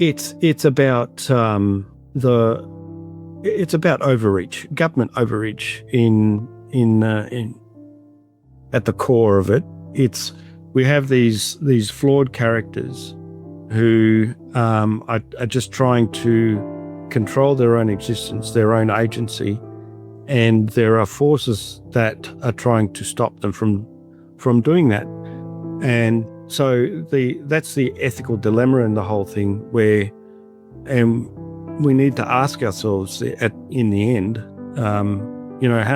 It's about it's about overreach, government overreach in at the core of it. We have these flawed characters who are just trying to control their own existence, their own agency, and there are forces that are trying to stop them from doing that. And so that's the ethical dilemma in the whole thing, where we need to ask ourselves in the end, how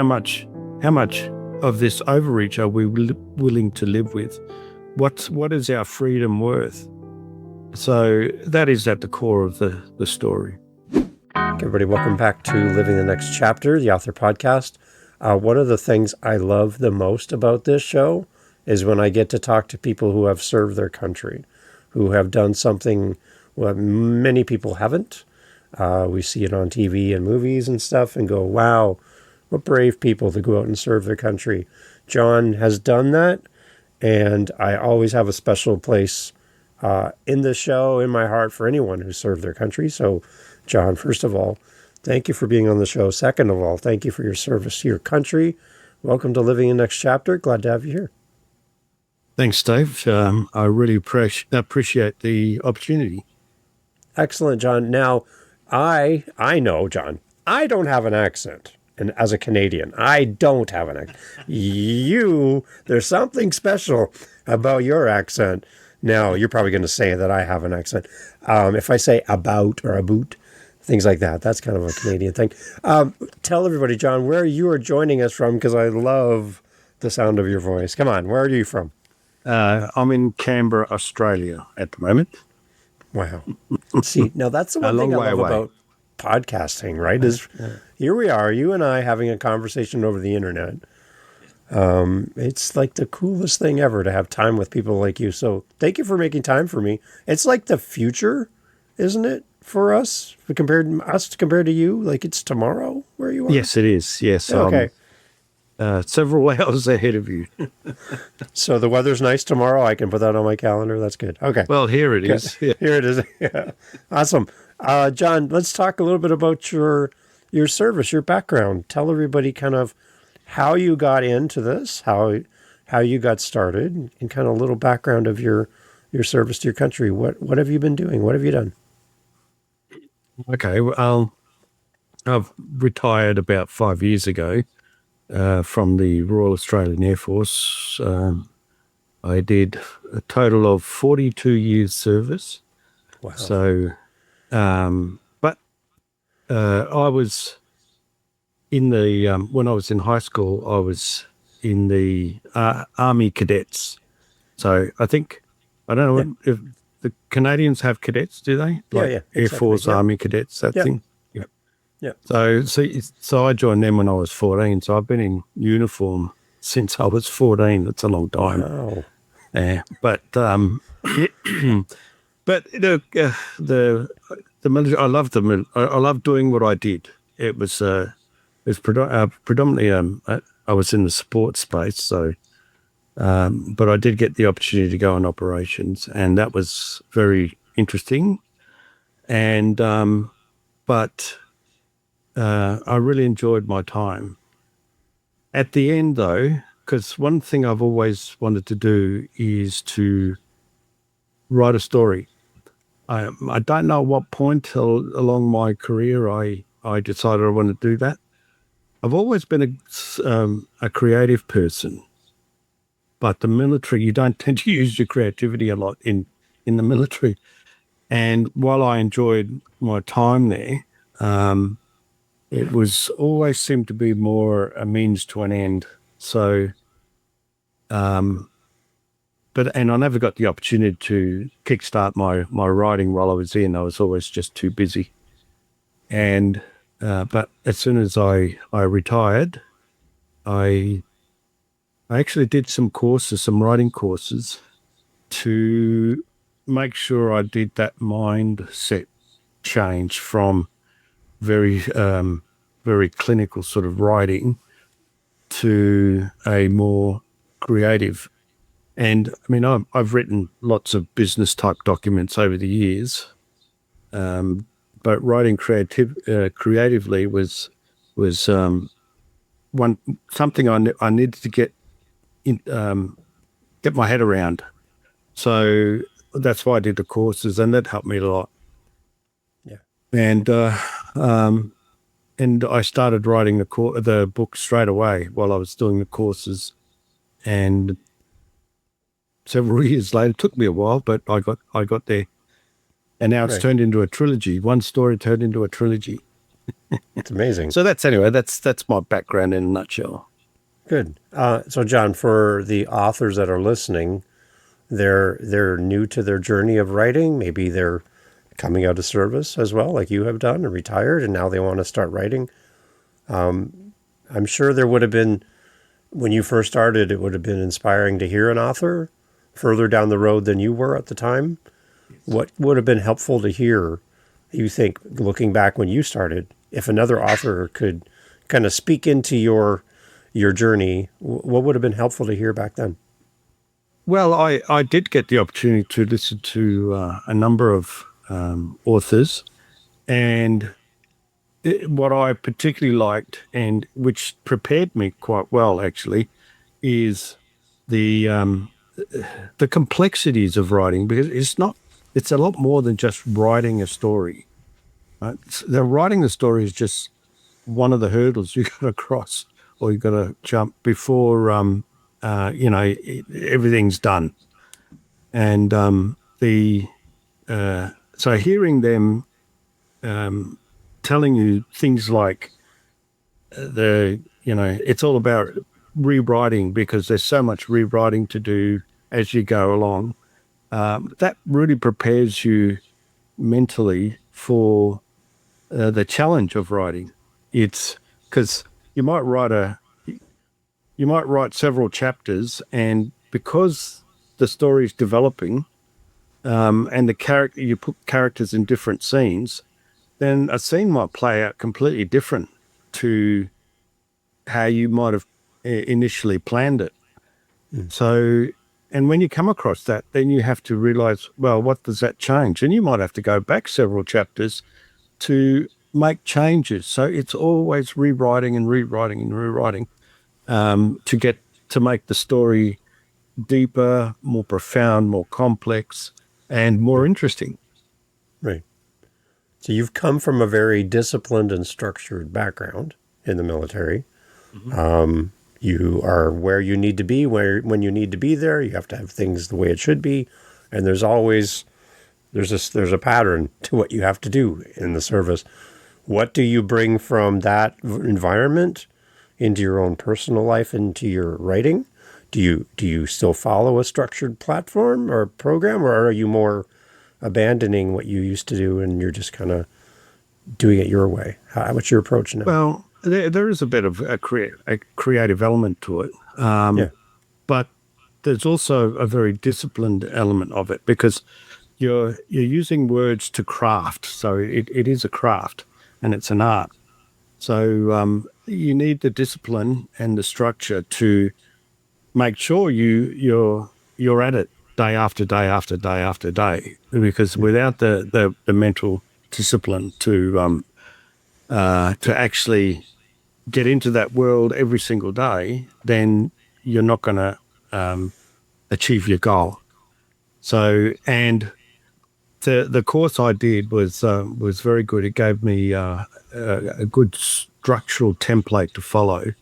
much of this overreach are we willing to live with? What is our freedom worth? So that is at the core of the story. Okay, everybody, welcome back to Living the Next Chapter, the author podcast. One of the things I love the most about this show is when I get to talk to people who have served their country, who have done something many people haven't. We see it on TV and movies and stuff and go, wow, what brave people to go out and serve their country. John has done that, and I always have a special place in the show, in my heart, for anyone who served their country. So, John, first of all, thank you for being on the show. Second of all, thank you for your service to your country. Welcome to Living the Next Chapter. Glad to have you here. Thanks, Dave. I really appreciate the opportunity. Excellent, John. Now, I know, John, I don't have an accent. And as a Canadian, I don't have an accent. There's something special about your accent. Now, you're probably going to say that I have an accent. If I say about or about, things like that, that's kind of a Canadian thing. Tell everybody, John, where you are joining us from, because I love the sound of your voice. Come on, where are you from? I'm in Canberra, Australia at the moment. Wow. See, now that's the one thing I love about podcasting, right? Here we are, you and I having a conversation over the internet. It's like the coolest thing ever to have time with people like you. So thank you for making time for me. It's like the future, isn't it, for us? Compared to you, like it's tomorrow where you are? Yes, it is. Yes. Okay. Several hours ahead of you. So the weather's nice tomorrow. I can put that on my calendar. That's good. Okay. Well, here it is. Yeah. Here it is. Yeah. Awesome. John, let's talk a little bit about your service, your background. Tell everybody kind of how you got into this, how you got started, and kind of a little background of your service to your country. What have you been doing? What have you done? Okay. Well, I've retired about 5 years ago from the Royal Australian Air Force. I did a total of 42 years service. Wow. So, but I was in the, when I was in high school, I was in the Army cadets. So I don't know if the Canadians have cadets, do they? Yeah. Air Force, Army cadets, that thing. Yeah. So I joined them when I was 14. So I've been in uniform since I was 14. That's a long time. Wow. But the military, I loved the military. I loved doing what I did. It was predominantly I was in the support space. So, but I did get the opportunity to go on operations, and that was very interesting. And but I really enjoyed my time. At the end, though, because one thing I've always wanted to do is to write a story. I don't know at what point along my career I decided I wanted to do that. I've always been a creative person, but the military, you don't tend to use your creativity a lot in the military. And while I enjoyed my time there, it was always seemed to be more a means to an end. So, and I never got the opportunity to kickstart my writing while I was in. I was always just too busy. And but as soon as I retired, I actually did some writing courses to make sure I did that mindset change from very clinical sort of writing to a more creative. And I mean, I've written lots of business type documents over the years, but writing creatively was one something I needed to get my head around. So that's why I did the courses, and that helped me a lot. Yeah. And I started writing the book straight away while I was doing the courses, and several years later, it took me a while, but I got there, and now it's Right. turned into a trilogy. One story turned into a trilogy. It's amazing. So that's my background in a nutshell. Good. So, John, for the authors that are listening, they're new to their journey of writing. Maybe they're coming out of service as well, like you have done, and retired, and now they want to start writing. I'm sure there would have been, when you first started, it would have been inspiring to hear an author further down the road than you were at the time. What would have been helpful to hear, you think, looking back when you started, if another author could kind of speak into your journey, what would have been helpful to hear back then? Well, I did get the opportunity to listen to a number of authors, and what I particularly liked, and which prepared me quite well actually, is the complexities of writing, because it's a lot more than just writing a story. Right? The writing the story is just one of the hurdles you got to cross, or you got to jump before everything's done. And so hearing them telling you things like it's all about rewriting, because there's so much rewriting to do as you go along. That really prepares you mentally for the challenge of writing. It's because you might write several chapters, and because the story is developing, and you put characters in different scenes, then a scene might play out completely different to how you might have initially planned it. So, and when you come across that, then you have to realize, well, what does that change? And you might have to go back several chapters to make changes. So it's always rewriting and rewriting and rewriting to make the story deeper, more profound, more complex, and more interesting. Right. So you've come from a very disciplined and structured background in the military. You are where you need to be, when you need to be there. You have to have things the way it should be, and there's a pattern to what you have to do in the service. What do you bring from that environment into your own personal life, into your writing? Do you still follow a structured platform or program, or are you more abandoning what you used to do and you're just kind of doing it your way? What's your approach now? Well, there is a bit of a creative element to it, Yeah. but there's also a very disciplined element of it, because you're using words to craft. So it is a craft, and it's an art. So you need the discipline and the structure to make sure you're at it day after day after day after day. Because without the mental discipline to actually get into that world every single day, then you're not going to achieve your goal. So, and the course I did was very good. It gave me a good structural template to follow,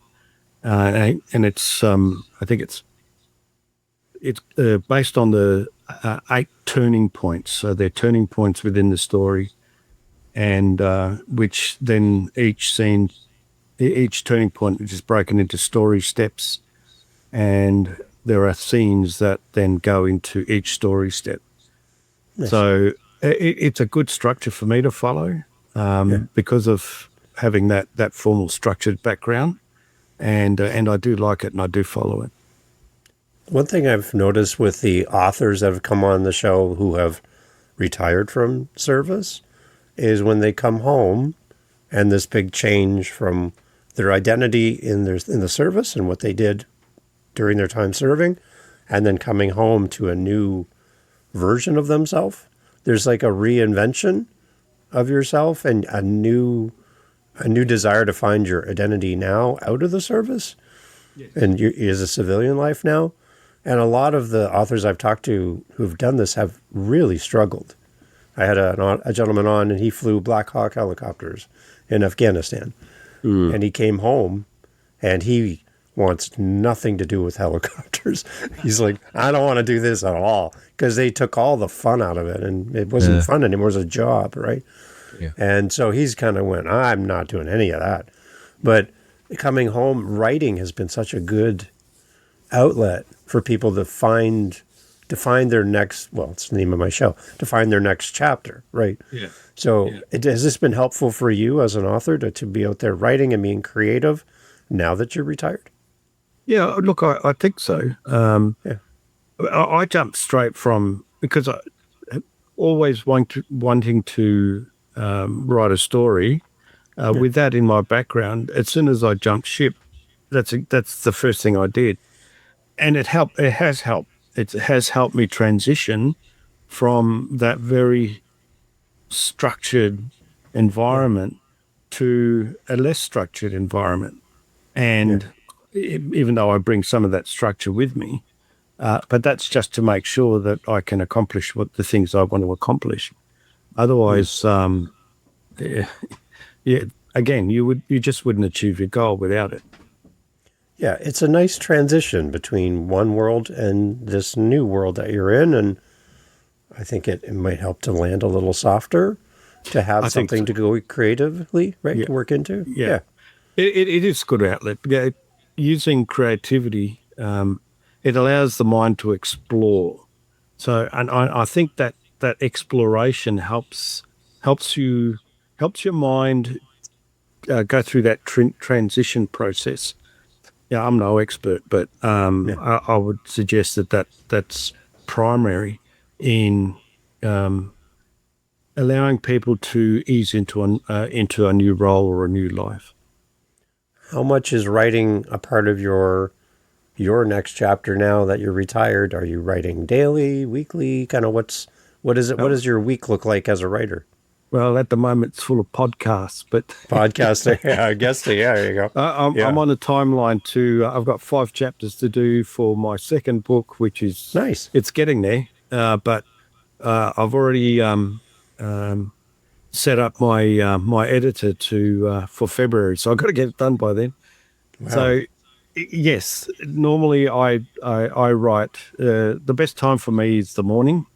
and it's I think it's based on the 8 turning points. So they're turning points within the story, and which then each turning point is broken into story steps, and there are scenes that then go into each story step. Nice. So it's a good structure for me to follow because of having that formal structured background, and I do like it, and I do follow it. One thing I've noticed with the authors that have come on the show who have retired from service is when they come home, and this big change from their identity in the service and what they did during their time serving, and then coming home to a new version of themselves. There's like a reinvention of yourself and a new desire to find your identity now out of the service Yes. and you as a civilian life now. And a lot of the authors I've talked to who've done this have really struggled. I had a gentleman on, and he flew Black Hawk helicopters in Afghanistan. And he came home, and he wants nothing to do with helicopters. He's like, I don't want to do this at all, because they took all the fun out of it, and it wasn't fun anymore. It was a job, right? Yeah. And so he's kind of went, I'm not doing any of that. But coming home, writing has been such a good outlet for people to find their next, well, it's the name of my show, to find their next chapter, right? Yeah. So has this been helpful for you as an author to be out there writing and being creative now that you're retired? Yeah, look, I think so. Yeah. I jumped straight from, because I always wanting to write a story. With that in my background, as soon as I jumped ship, that's the first thing I did, and it helped. It has helped. It has helped me transition from that very structured environment to a less structured environment, and even though I bring some of that structure with me, but that's just to make sure that I can accomplish what the things I want to accomplish. Otherwise, again, you just wouldn't achieve your goal without it. Yeah, it's a nice transition between one world and this new world that you're in, and I think it might help to land a little softer, to have something to go creatively, right, to work into. Yeah. It is a good outlet. Yeah, using creativity, it allows the mind to explore. So, and I think that exploration helps your mind go through that transition process. Yeah, I'm no expert, but I would suggest that's primary in allowing people to ease into a new role or a new life. How much is writing a part of your next chapter now that you're retired? Are you writing daily, weekly? Kind of what is it? What does your week look like as a writer? Well, at the moment, it's full of podcasts, but Podcasting. Yeah, I guess. Yeah, there you go. I'm on a timeline to. I've got 5 chapters to do for my second book, which is nice. It's getting there, but I've already set up my editor for February, so I've got to get it done by then. Wow. So, yes, normally I write. The best time for me is the morning.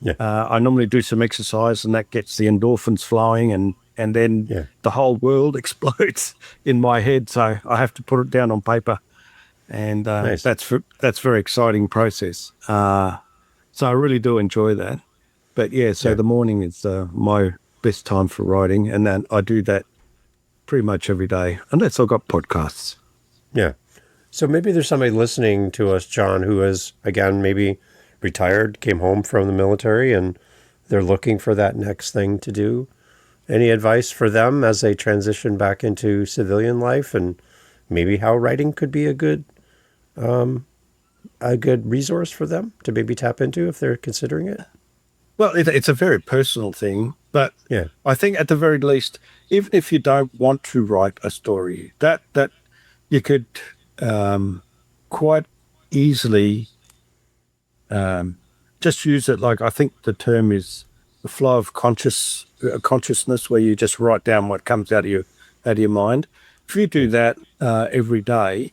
Yeah. I normally do some exercise, and that gets the endorphins flowing, and then the whole world explodes in my head. So I have to put it down on paper, and nice. that's a very exciting process. So I really do enjoy that. But the morning is my best time for writing, and then I do that pretty much every day, unless I've got podcasts. Yeah. So maybe there's somebody listening to us, John, who is, again, maybe retired, came home from the military, and they're looking for that next thing to do. Any advice for them as they transition back into civilian life, and maybe how writing could be a good resource for them to maybe tap into if they're considering it? Well, it's a very personal thing, but I think at the very least, even if you don't want to write a story, that you could quite easily just use it. Like, I think the term is the flow of consciousness, where you just write down what comes out of your mind. If you do that every day,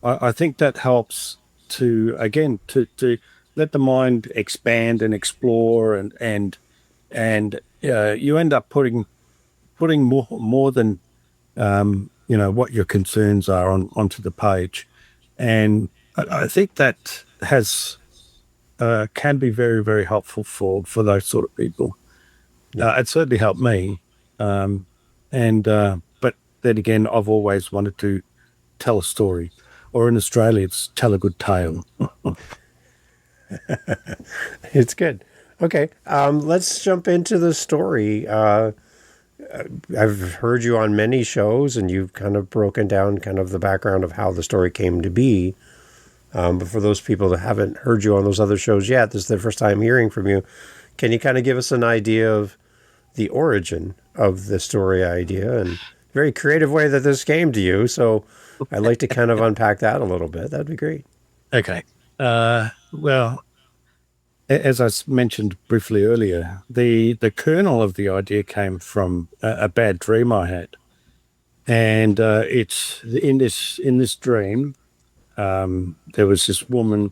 I think that helps to let the mind expand and explore, and you end up putting more than what your concerns are onto the page, and I think that can be very, very helpful for those sort of people. It certainly helped me, but then again, I've always wanted to tell a story, or in Australia, it's tell a good tale. It's good. Okay, let's jump into the story. I've heard you on many shows, and you've kind of broken down kind of the background of how the story came to be. But for those people that haven't heard you on those other shows yet, this is their first time hearing from you. Can you kind of give us an idea of the origin of the story idea and very creative way that this came to you. So I'd like to kind of unpack that a little bit. That'd be great. Okay. Well, as I mentioned briefly earlier, the kernel of the idea came from a bad dream I had, and it's in this dream. There was this woman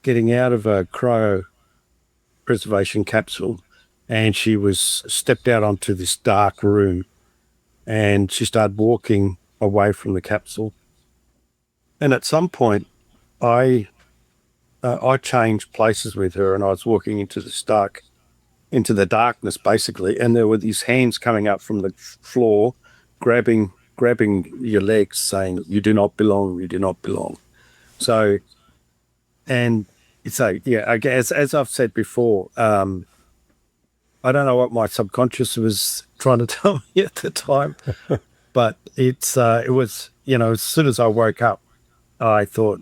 getting out of a cryopreservation capsule, and she was stepped out onto this dark room, and she started walking away from the capsule. And at some point, I changed places with her, and I was walking into the darkness basically, and there were these hands coming up from the floor, grabbing your legs, saying, "You do not belong. You do not belong." So, and so yeah, I guess as I've said before, I don't know what my subconscious was trying to tell me at the time, but it was, as soon as I woke up, I thought,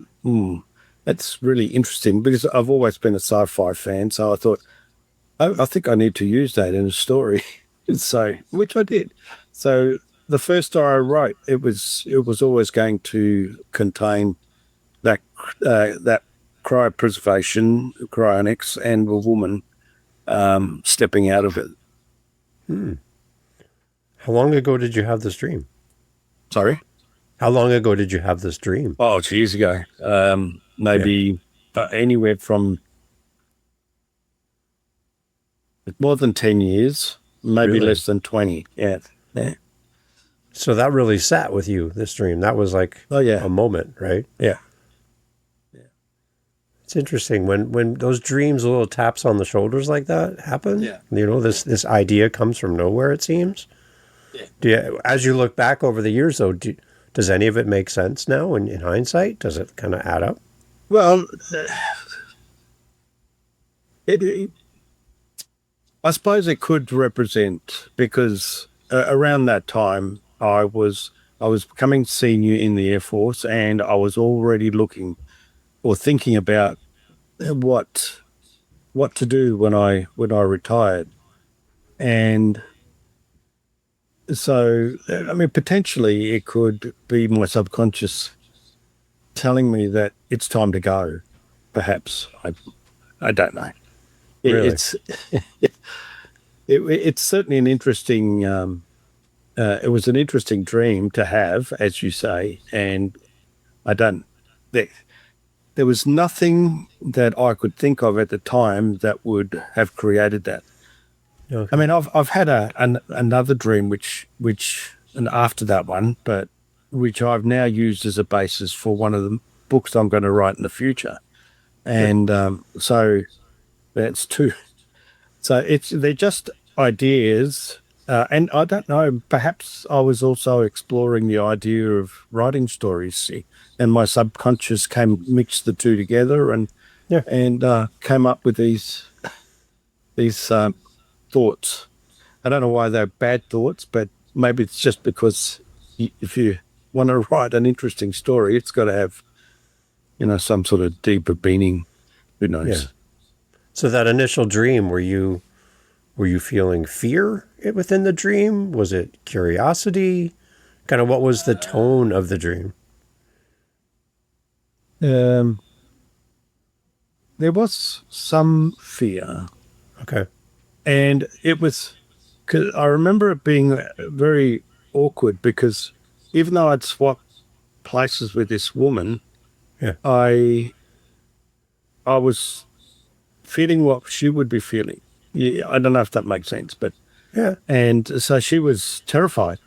that's really interesting, because I've always been a sci-fi fan. So I thought, I think I need to use that in a story. So, which I did. So the first story I wrote, it was always going to contain that cryopreservation, cryonics, and a woman stepping out of it. How long ago did you have this dream? Sorry? How long ago did you have this dream? Oh, it's years ago. Maybe anywhere from more than 10 years, maybe Really? less than 20. Yeah. Yeah. So that really sat with you, this dream. That was like Oh, yeah. a moment, right? Yeah. It's interesting when those dreams, little taps on the shoulders like that happen. Yeah. This idea comes from nowhere. It seems. Yeah. As you look back over the years, though, does any of it make sense now? In hindsight, does it kind of add up? Well, I suppose it could represent, because around that time I was becoming senior in the Air Force, and I was already looking or thinking about what to do when I retired. And so, I mean, potentially it could be my subconscious telling me that it's time to go. Perhaps I don't know. Really? It's certainly an interesting. It was an interesting dream to have, as you say, and I don't. There was nothing that I could think of at the time that would have created that. Okay. I mean, I've had another dream which and after that one, but which I've now used as a basis for one of the books I'm going to write in the future, and so that's two. So they're just ideas, and I don't know. Perhaps I was also exploring the idea of writing stories, see, and my subconscious mixed the two together, and came up with these thoughts. I don't know why they're bad thoughts, but maybe it's just because if you want to write an interesting story, it's got to have, some sort of deeper meaning. Who knows? Yeah. So that initial dream, were you feeling fear within the dream? Was it curiosity? Kind of what was the tone of the dream? There was some fear, Okay. and it was, 'cause I remember it being very awkward, because even though I'd swapped places with this woman, Yeah. I was feeling what she would be feeling. Yeah, I don't know if that makes sense, but Yeah. and so she was terrified,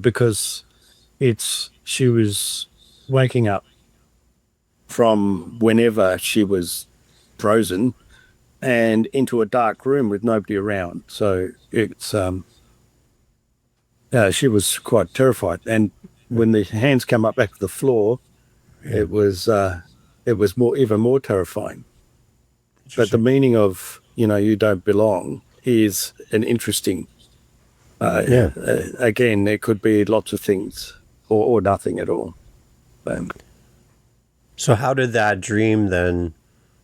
because she was waking up from whenever she was frozen and into a dark room with nobody around. So it's she was quite terrified. And when the hands come up back to the floor, it was even more terrifying. But the meaning of you don't belong is an interesting. Again, there could be lots of things, or nothing at all. So how did that dream then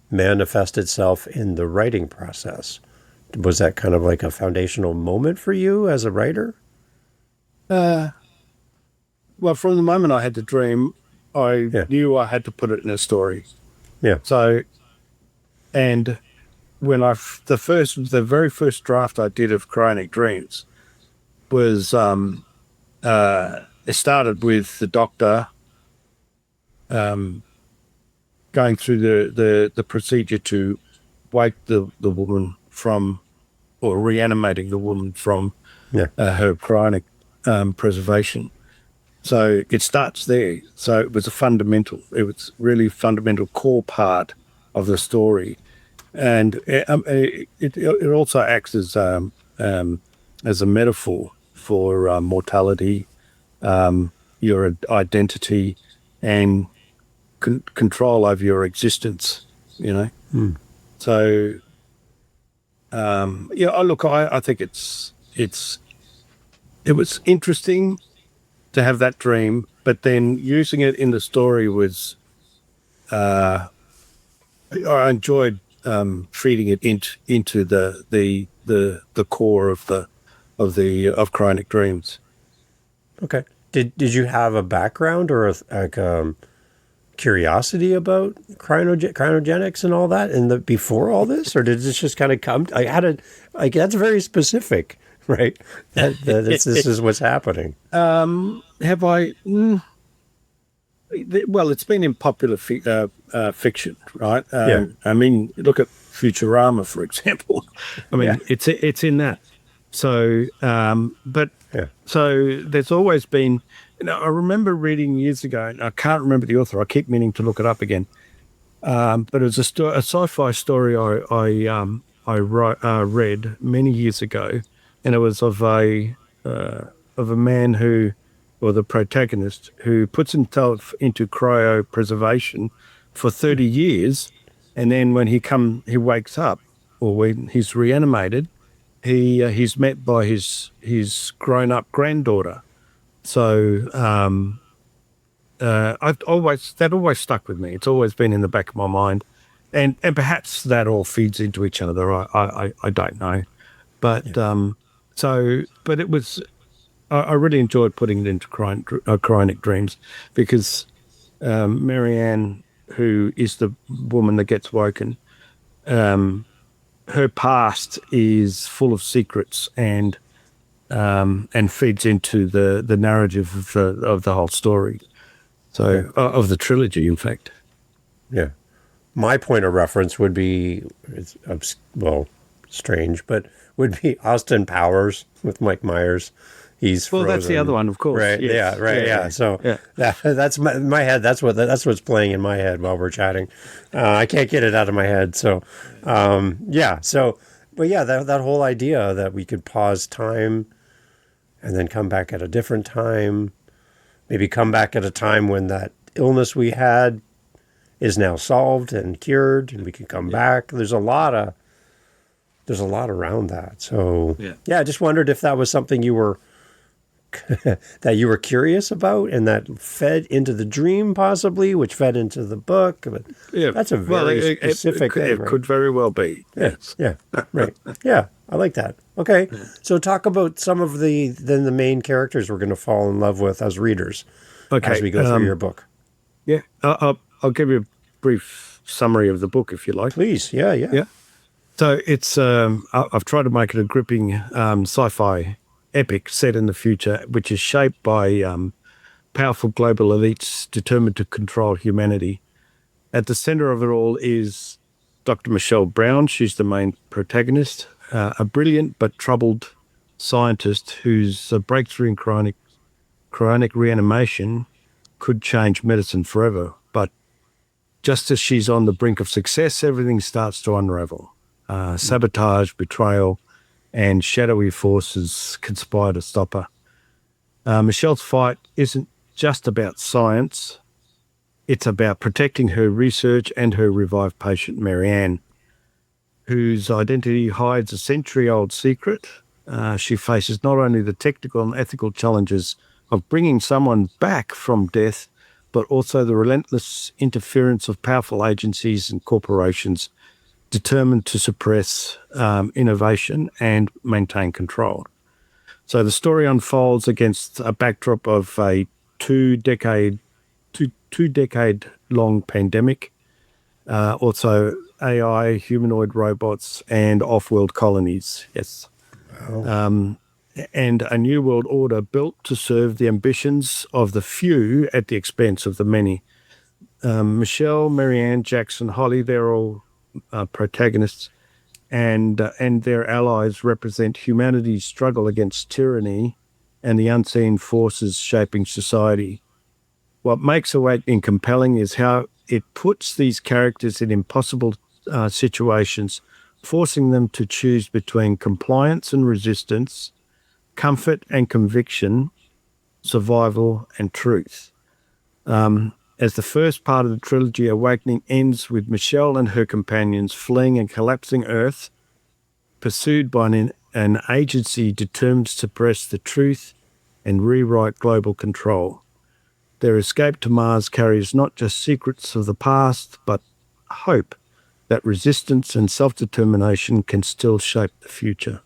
manifest itself in the writing process? Was that kind of like a foundational moment for you as a writer? Uh, well, from the moment I had the dream, I Yeah. knew I had to put it in a story. Yeah. So, and when the very first draft I did of Cryonic Dreams was, it started with the doctor, um, going through the procedure to wake the woman from, or reanimating the woman from Yeah. her cryonic preservation. So it starts there. So it was it was really fundamental core part of the story. And it also acts as a metaphor for mortality, your identity, and control over your existence, you know? Mm. So, look, I think it was interesting to have that dream, but then using it in the story was, I enjoyed feeding it into the core of Cryonic Dreams. Okay. Did you have a background or curiosity about cryogenics and all that before all this, or did this just kind of come? I had a like that's very specific, right? This is what's happening. Have I? Well, it's been in popular fiction, right? Yeah. I mean, look at Futurama, for example. I mean, Yeah. it's in that. So, but Yeah. so there's always been. I remember reading years ago, and I can't remember the author. I keep meaning to look it up again. But it was a sci-fi story I read many years ago, and it was of a man who, or the protagonist, who puts himself into cryopreservation for 30 years, and then when he wakes up, or when he's reanimated, he's met by his grown up granddaughter. So that always stuck with me. It's always been in the back of my mind, and perhaps that all feeds into each other. I don't know, but but it was. I really enjoyed putting it into Cryonic Dreams because Marianne, who is the woman that gets woken, her past is full of secrets and feeds into the narrative of the whole story. So of the trilogy, in fact. Yeah. My point of reference would be, strange, but would be Austin Powers with Mike Myers. He's Well, frozen. that's the other one, of course. Right? Yes. Yeah. Right. Yeah. So that's my head. That's what's playing in my head while we're chatting. I can't get it out of my head. So, yeah. So, but yeah, that whole idea that we could pause time and then come back at a different time, maybe come back at a time when that illness we had is now solved and cured, and we can come back. There's a lot around that. So yeah, I just wondered if that was something you were that you were curious about, and that fed into the dream, possibly, which fed into the book. But that's a very specific thing. It could very well be. Yes. Yeah. Right. Yeah. I like that. Okay. So talk about some of the main characters we're going to fall in love with as readers. Okay. As we go through your book. Yeah. I'll give you a brief summary of the book if you like. Please. Yeah. Yeah. So it's I've tried to make it a gripping sci-fi epic set in the future, which is shaped by powerful global elites determined to control humanity. At the center of it all is Dr. Michelle Brown. She's the main protagonist, a brilliant but troubled scientist whose breakthrough in cryonic reanimation could change medicine forever. But just as she's on the brink of success, everything starts to unravel. Sabotage, betrayal, and shadowy forces conspire to stop her. Michelle's fight isn't just about science. It's about protecting her research and her revived patient, Marianne, whose identity hides a century-old secret. She faces not only the technical and ethical challenges of bringing someone back from death, but also the relentless interference of powerful agencies and corporations determined to suppress innovation and maintain control. So the story unfolds against a backdrop of a two-decade long pandemic, also AI, humanoid robots, and off-world colonies. Yes. Wow. And a new world order built to serve the ambitions of the few at the expense of the many. Michelle, Marianne, Jackson, Holly, they're all protagonists, and their allies represent humanity's struggle against tyranny and the unseen forces shaping society. What makes Awakening compelling is how it puts these characters in impossible situations, forcing them to choose between compliance and resistance, comfort and conviction, survival and truth. As the first part of the trilogy, Awakening ends with Michelle and her companions fleeing a collapsing Earth, pursued by an agency determined to suppress the truth and rewrite global control. Their escape to Mars carries not just secrets of the past, but hope that resistance and self-determination can still shape the future.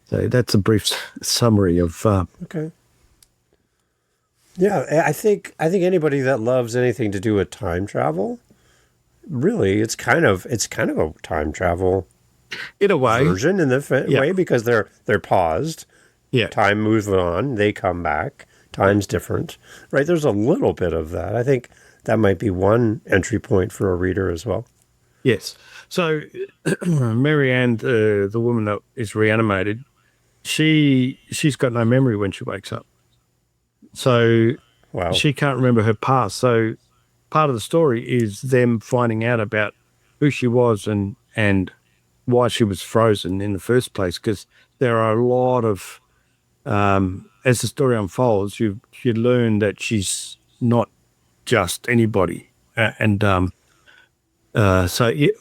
So that's a brief summary of. Okay. Yeah, I think anybody that loves anything to do with time travel, really, it's kind of a time travel In a way, version in the yeah, way, because they're paused. yeah, Time moves on. They come back. Time's different, right? There's a little bit of that. I think that might be one entry point for a reader as well. yes. So Marianne, the woman that is reanimated, she's got no memory when she wakes up, so Wow. she can't remember her past. So part of the story is them finding out about who she was and why she was frozen in the first place. Because there are a lot of as the story unfolds, you learn that she's not just anybody, so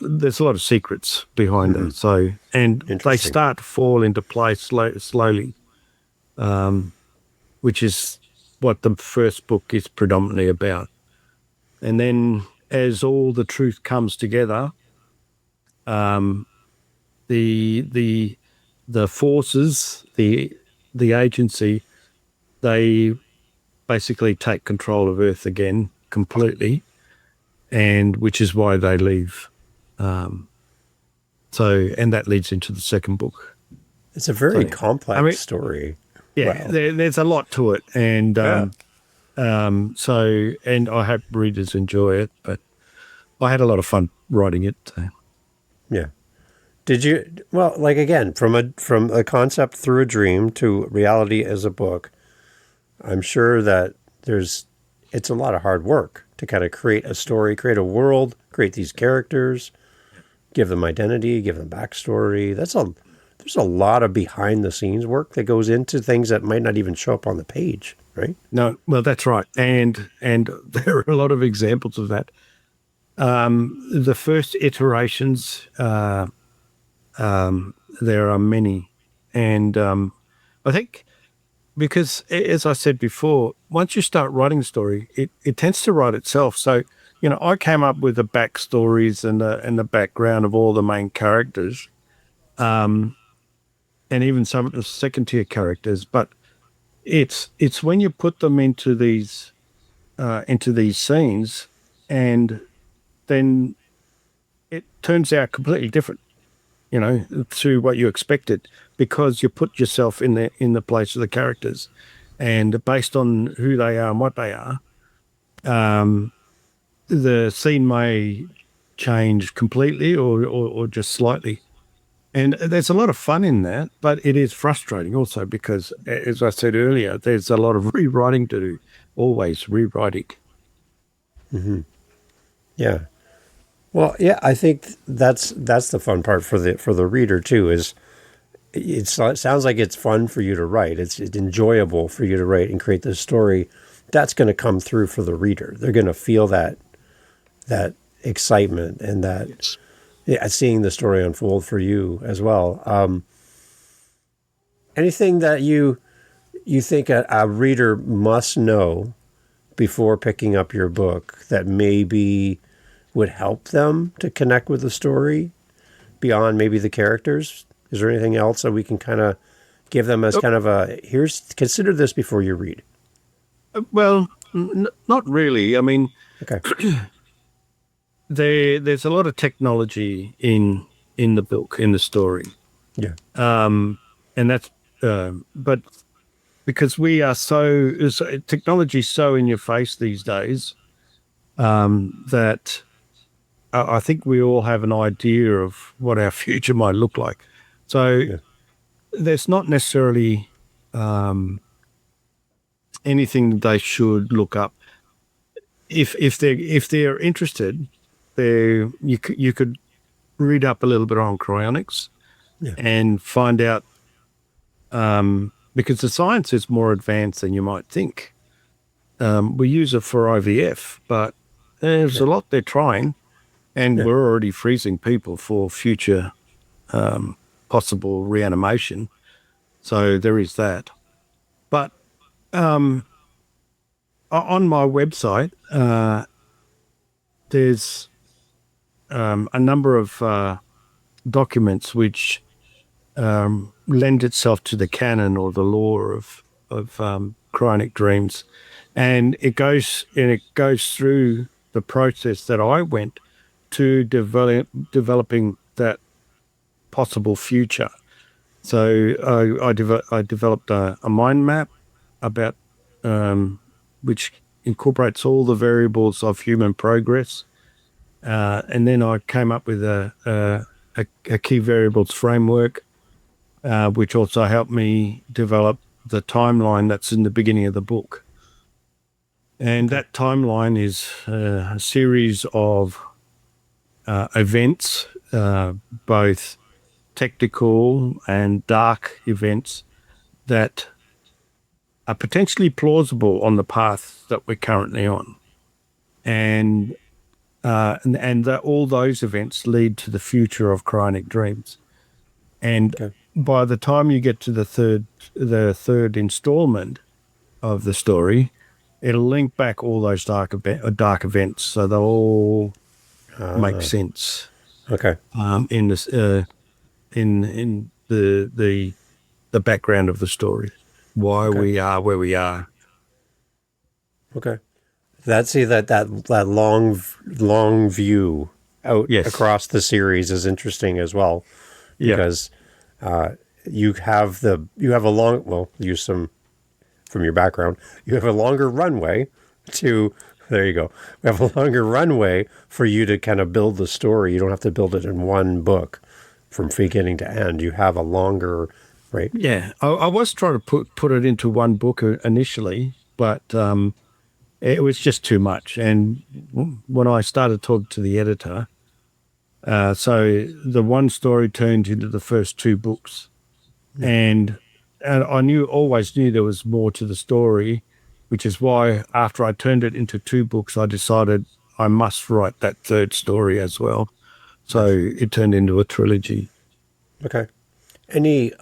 there's a lot of secrets behind her. So and they Interesting. start to fall into place slowly, which is what the first book is predominantly about. And then as all the truth comes together, the the the forces, the agency, they basically take control of Earth again completely, and which is why they leave. And that leads into the second book. It's a very So, complex I mean, story. yeah, Wow. there's a lot to it, and Yeah. and I hope readers enjoy it. But I had a lot of fun writing it. So. Yeah. Did you, well, like, again, from a concept through a dream to reality as a book, I'm sure that it's a lot of hard work to kind of create a story, create a world, create these characters, give them identity, give them backstory. There's a lot of behind the scenes work that goes into things that might not even show up on the page, right? No, well, that's right, and there are a lot of examples of that. The first iterations, there are many, and I think because, as I said before, once you start writing the story, it tends to write itself. So, I came up with the backstories and the background of all the main characters, and even some of the second tier characters. But it's when you put them into these scenes, and then it turns out completely different, to what you expected, because you put yourself in the place of the characters, and based on who they are and what they are, the scene may change completely or just slightly. And there's a lot of fun in that, but it is frustrating also because, as I said earlier, there's a lot of rewriting to do, always rewriting. Yeah. Well, yeah, I think that's the fun part for the reader too. Is it sounds like it's fun for you to write. It's enjoyable for you to write and create this story. That's going to come through for the reader. They're going to feel that excitement and that, Yes. yeah, seeing the story unfold for you as well. Anything that you think a reader must know before picking up your book that maybe would help them to connect with the story? beyond maybe the characters? Is there anything else that we can kind of give them as kind of a, consider this before you read? Well, not really. I mean, Okay. there's a lot of technology in the book, in the story, Yeah. and that's but because we are technology's so in your face these days, that I think we all have an idea of what our future might look like. So Yeah. there's not necessarily anything that they should look up. If they're interested, you could read up a little bit on cryonics Yeah. and find out, because the science is more advanced than you might think. We use it for IVF, but there's a lot they're trying, and Yeah. we're already freezing people for future possible reanimation. So there is that. But on my website, there's a number of documents which lend itself to the canon or the lore of Cryonic Dreams, and it goes through the process that I went to developing that possible future. So I developed a mind map about which incorporates all the variables of human progress, and then I came up with a key variables framework, which also helped me develop the timeline that's in the beginning of the book. And that timeline is a series of events, both technical and dark events that are potentially plausible on the path that we're currently on. And that all those events lead to the future of Cryonic Dreams. And by the time you get to the third installment of the story, it'll link back all those dark events, so they'll all make sense. Okay. In this in the background of the story, why we are where we are. Okay. That long view out across the series is interesting as well, because you have a long, well, use some from your background, you have a longer runway to, there you go. We have a longer runway for you to kind of build the story. You don't have to build it in one book from beginning to end. You have a longer, right? Yeah. I was trying to put it into one book initially, but it was just too much. And when I started talking to the editor, so the one story turned into the first two books. And I always knew there was more to the story, which is why after I turned it into two books, I decided I must write that third story as well. So it turned into a trilogy. Okay. Any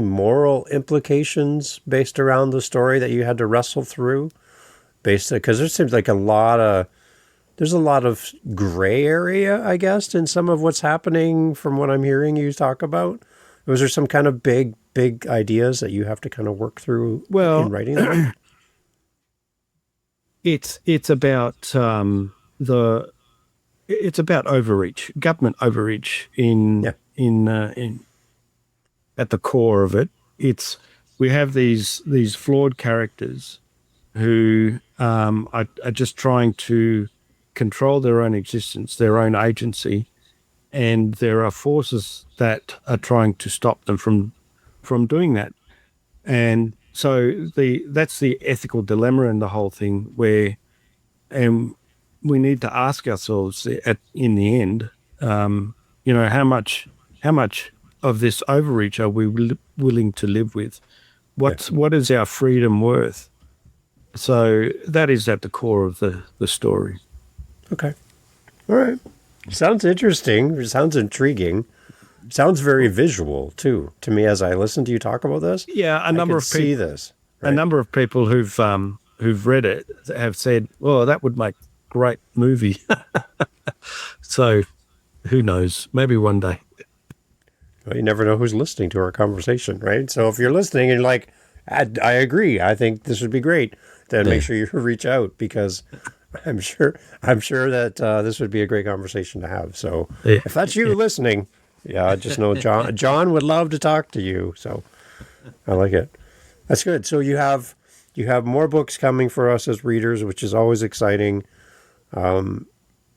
moral implications based around the story that you had to wrestle through? Because there seems like there's a lot of gray area, I guess, in some of what's happening from what I'm hearing you talk about. Was there some kind of big ideas that you have to kind of work through in writing that? It's about it's about overreach, government overreach in at the core of it. We have these flawed characters who are just trying to control their own existence, their own agency, and there are forces that are trying to stop them from doing that. And so that's the ethical dilemma in the whole thing, where we need to ask ourselves in the end, how much of this overreach are we willing to live with? What is our freedom worth? So that is at the core of the story. Okay. All right. Sounds interesting. Sounds intriguing. Sounds very visual too to me as I listen to you talk about this. Yeah, a number of people see this. Right? A number of people who've read it have said, "Well, that would make a great movie." So Who knows? Maybe one day. Well, you never know who's listening to our conversation, right? So if you're listening and you're like, I agree, I think this would be great, then make sure you reach out, because I'm sure that this would be a great conversation to have. So if that's you listening, just know John would love to talk to you. So I like it. That's good. So you have more books coming for us as readers, which is always exciting.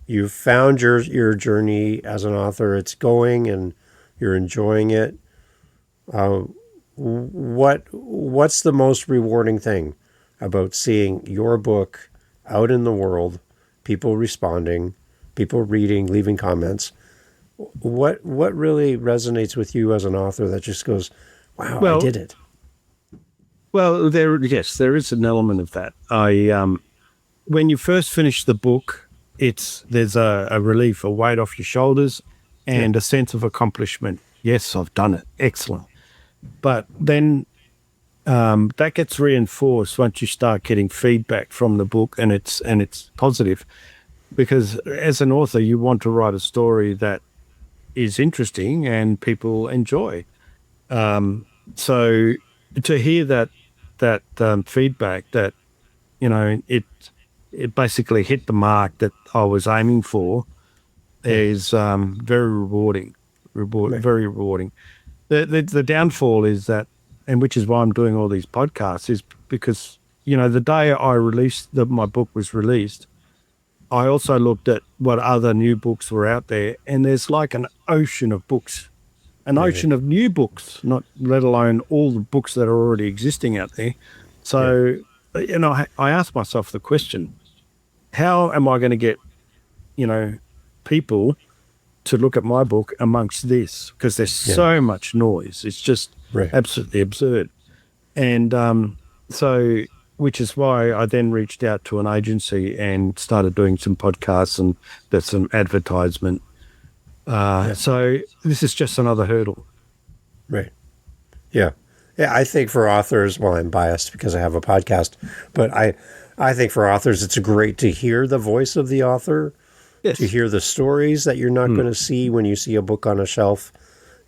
You've found your journey as an author. It's going, and you're enjoying it. What's the most rewarding thing about seeing your book out in the world, people responding, people reading, leaving comments? What really resonates with you as an author that just goes, wow, I did it? Well, there is an element of that. When you first finish the book, there's a relief, a weight off your shoulders, and a sense of accomplishment. Yes, I've done it. Excellent. But then that gets reinforced once you start getting feedback from the book, and it's positive, because as an author, you want to write a story that is interesting and people enjoy. So to hear that feedback, that it basically hit the mark that I was aiming for, is very rewarding. Very rewarding. The downfall is that, and which is why I'm doing all these podcasts, is because the day I released my book was released, I also looked at what other new books were out there, and there's like an ocean of books, ocean of new books, not let alone all the books that are already existing out there. So I asked myself the question: how am I going to get people to look at my book amongst this? Because there's so much noise. It's just absolutely absurd. And so, which is why I then reached out to an agency and started doing some podcasts, and there's some advertisement. So this is just another hurdle. Right. Yeah. Yeah, I think for authors, well, I'm biased because I have a podcast, but I think for authors, it's great to hear the voice of the author, to hear the stories that you're not going to see when you see a book on a shelf.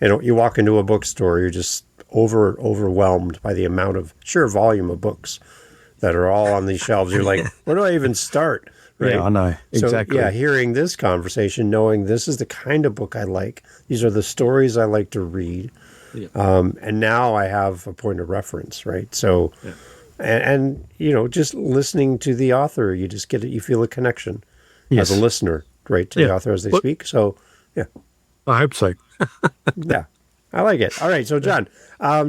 You walk into a bookstore, you're just overwhelmed by the amount of sheer volume of books that are all on these shelves. You're like, where do I even start? Right? Yeah, I know. Exactly. So, hearing this conversation, knowing this is the kind of book I like, these are the stories I like to read. Yeah. And now I have a point of reference, right? So, and just listening to the author, you just get it. You feel a connection as a listener, right, to the author as they speak. So, I hope so. Yeah, I like it. All right, so John,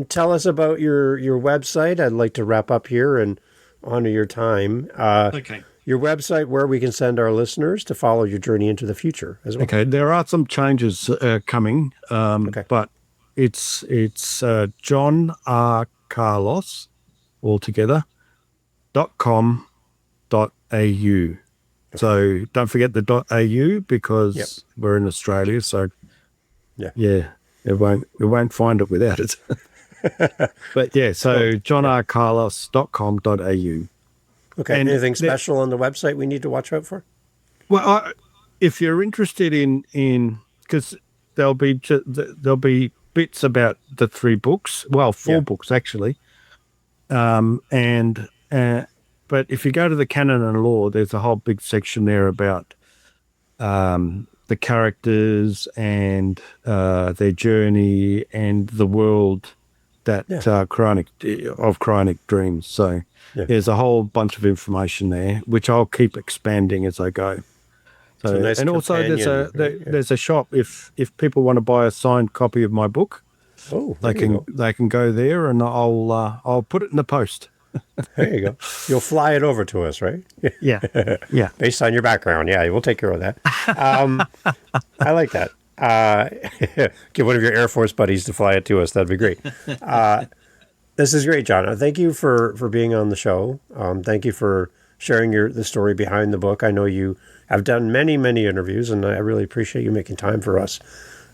tell us about your website. I'd like to wrap up here and honor your time. Okay. Your website, where we can send our listeners to follow your journey into the future as well. Okay, there are some changes coming, but it's John R. Carlos altogether .com.au. So don't forget the .au, because we're in Australia. So it won't find it without it. But so johnrcarlos.com.au. Okay. And anything special on the website we need to watch out for? Well, if you're interested in because there'll be bits about the 3 books, 4 books actually, but if you go to the canon and law, there's a whole big section there about the characters and their journey and the world that Cryonic Dreams. So there's a whole bunch of information there, which I'll keep expanding as I go. So, nice, and also there's a shop if people want to buy a signed copy of my book. They can go there, and I'll put it in the post. There you go. You'll fly it over to us, right? Yeah. Based on your background, we'll take care of that. I like that. Get one of your Air Force buddies to fly it to us. That'd be great. This is great, John. Thank you for being on the show. Thank you for sharing the story behind the book. I know you have done many, many interviews, and I really appreciate you making time for us.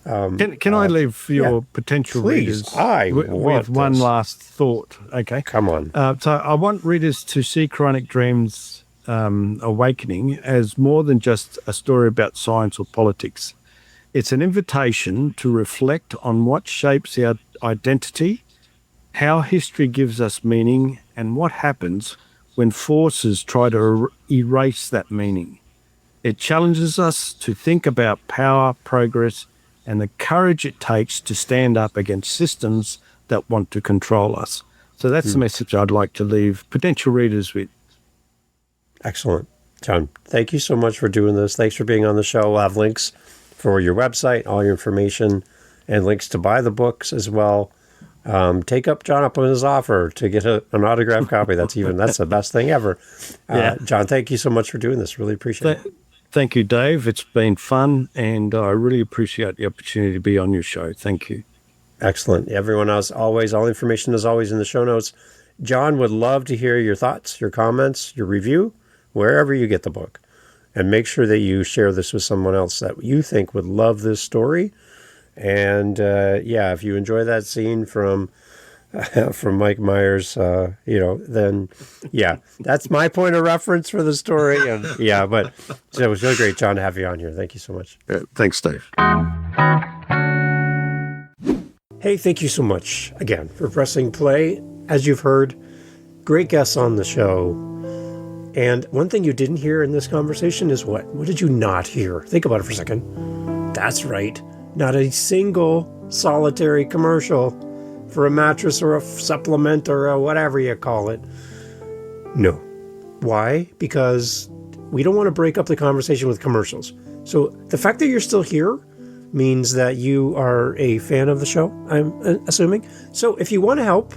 Can I leave your potential readers with one last thought? Okay. Come on. So I want readers to see Cryonic Dreams Awakening as more than just a story about science or politics. It's an invitation to reflect on what shapes our identity, how history gives us meaning, and what happens when forces try to erase that meaning. It challenges us to think about power, progress, and the courage it takes to stand up against systems that want to control us. So that's the message I'd like to leave potential readers with. Excellent. John, thank you so much for doing this. Thanks for being on the show. We'll have links for your website, all your information, and links to buy the books as well. Take up John up on his offer to get an autographed copy. That's the best thing ever. John, thank you so much for doing this. Really appreciate it. Thank you, Dave. It's been fun, and I really appreciate the opportunity to be on your show. Thank you. Excellent. Everyone else, always, all information is always in the show notes. John would love to hear your thoughts, your comments, your review, wherever you get the book. And make sure that you share this with someone else that you think would love this story. And if you enjoy that scene from Mike Myers, then that's my point of reference for the story. And but so it was really great, John, to have you on here. Thank you so much. Thanks, Dave. Hey, thank you so much again for pressing play. As you've heard, great guests on the show. And one thing you didn't hear in this conversation is what? What did you not hear? Think about it for a second. That's right. Not a single solitary commercial for a mattress or a supplement or a whatever you call it. No. Why? Because we don't want to break up the conversation with commercials. So the fact that you're still here means that you are a fan of the show, I'm assuming. So if you want to help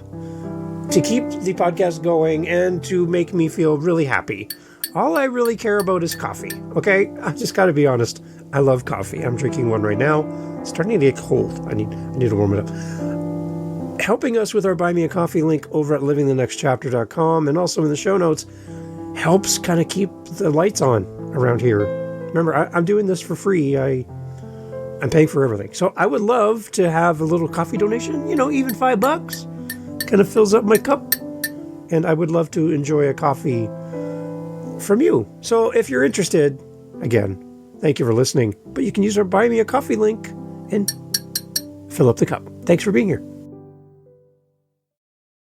to keep the podcast going and to make me feel really happy, all I really care about is coffee, okay? I just got to be honest. I love coffee. I'm drinking one right now. It's starting to get cold. I need to warm it up. Helping us with our Buy Me a Coffee link over at livingthenextchapter.com and also in the show notes helps kind of keep the lights on around here. Remember, I'm doing this for free. I'm paying for everything. So I would love to have a little coffee donation, even $5 kind of fills up my cup. And I would love to enjoy a coffee from you. So if you're interested, again, thank you for listening. But you can use our Buy Me a Coffee link and fill up the cup. Thanks for being here.